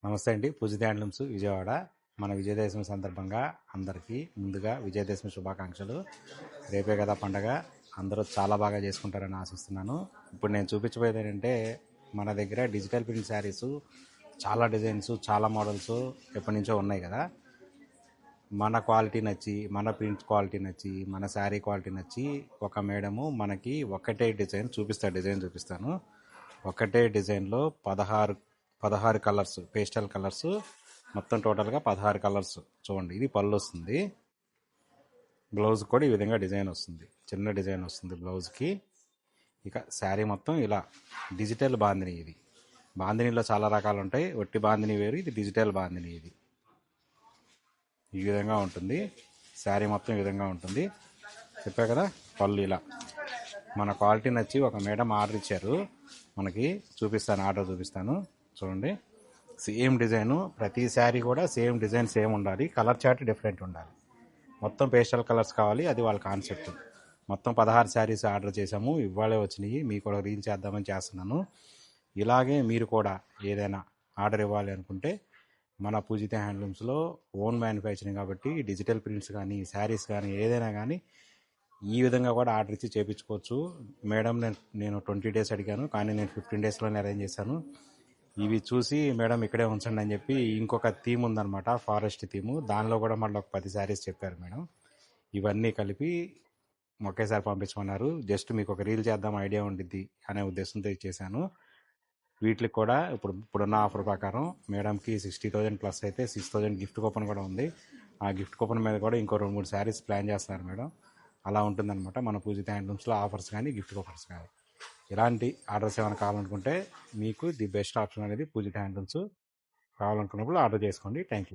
నమస్తే అండి. పూజిత హ్యాండ్లూమ్స్ విజయవాడ. మన విజయదశమి సందర్భంగా అందరికీ ముందుగా విజయదశమి శుభాకాంక్షలు. రేపే కదా పండగ, అందరూ చాలా బాగా చేసుకుంటారని ఆశిస్తున్నాను. ఇప్పుడు నేను చూపించబోయేది ఏంటంటే, మన దగ్గర డిజిటల్ ప్రింట్ శారీస్ చాలా డిజైన్స్, చాలా మోడల్స్ ఎప్పటి నుంచో ఉన్నాయి కదా. మన క్వాలిటీ నచ్చి, మన ప్రింట్ క్వాలిటీ నచ్చి, మన శారీ క్వాలిటీ నచ్చి ఒక మేడము మనకి ఒకటే డిజైన్ చూపిస్తాను. ఒకటే డిజైన్లో 16 కలర్స్, పేస్టల్ కలర్స్, మొత్తం టోటల్గా 16 కలర్స్. చూడండి, ఇది పళ్ళు వస్తుంది. బ్లౌజ్ కూడా ఈ విధంగా డిజైన్ వస్తుంది, చిన్న డిజైన్ వస్తుంది బ్లౌజ్కి. ఇక శారీ మొత్తం ఇలా డిజిటల్ బాందిని. ఇది బాందినీలో చాలా రకాలు ఉంటాయి. ఒట్టి బాందిని వేరు, ఇది డిజిటల్ బాందిని. ఇది ఈ విధంగా ఉంటుంది. శారీ మొత్తం ఈ విధంగా ఉంటుంది. చెప్పా కదా, పళ్ళు ఇలా. మన క్వాలిటీ నచ్చి ఒక మేడం ఆర్డర్ ఇచ్చారు మనకి. ఆర్డర్ చూపిస్తాను. చూడండి, సేమ్ డిజైను, ప్రతి శారీ కూడా సేమ్ డిజైన్, సేమ్ ఉండాలి. కలర్ చార్ట్ డిఫరెంట్ ఉండాలి. మొత్తం పేస్టల్ కలర్స్ కావాలి, అది వాళ్ళ కాన్సెప్ట్. మొత్తం 16 శారీస్ ఆర్డర్ చేసాము, ఇవాళే వచ్చినాయి. మీకు కూడా రీల్ చేద్దామని చేస్తున్నాను. ఇలాగే మీరు కూడా ఏదైనా ఆర్డర్ ఇవ్వాలి అనుకుంటే మన పూజిత హ్యాండ్లూమ్స్లో ఓన్ మ్యానుఫ్యాక్చరింగ్ కాబట్టి డిజిటల్ ప్రింట్స్ కానీ, శారీస్ కానీ, ఏదైనా కానీ ఈ విధంగా కూడా ఆర్డర్ ఇచ్చి చేయించుకోవచ్చు. మేడం, నేను 20 days అడిగాను, కానీ నేను 15 daysలోనే అరేంజ్ చేశాను. ఇవి చూసి మేడం ఇక్కడే ఉంచండి అని చెప్పి ఇంకొక థీమ్ ఉందన్నమాట, ఫారెస్ట్ థీము. దానిలో కూడా మళ్ళీ ఒక 10 శారీస్ చెప్పారు మేడం. ఇవన్నీ కలిపి ఒకేసారి పంపించమన్నారు. జస్ట్ మీకు ఒక రీల్ చేద్దాం ఐడియా ఉండిద్ది అనే ఉద్దేశంతో ఇచ్చేసాను. వీటికి కూడా ఇప్పుడున్న ఆఫర్ ప్రకారం మేడంకి 60,000 ప్లస్ అయితే 6,000 గిఫ్ట్ కూపన్ కూడా ఉంది. ఆ గిఫ్ట్ కూపన్ మీద కూడా ఇంకో 2-3 శారీస్ ప్లాన్ చేస్తున్నారు మేడం. అలా ఉంటుందన్నమాట మన పూజిత హ్యాండ్లూమ్స్లో ఆఫర్స్ కానీ, గిఫ్ట్ కూపన్స్ కానీ. ఇలాంటి ఆర్డర్స్ ఏమైనా కావాలనుకుంటే మీకు ది బెస్ట్ ఆప్షన్ అనేది పూజిత హ్యాండ్లూమ్స్. కావాలనుకున్నప్పుడు ఆర్డర్ చేసుకోండి. Thank you.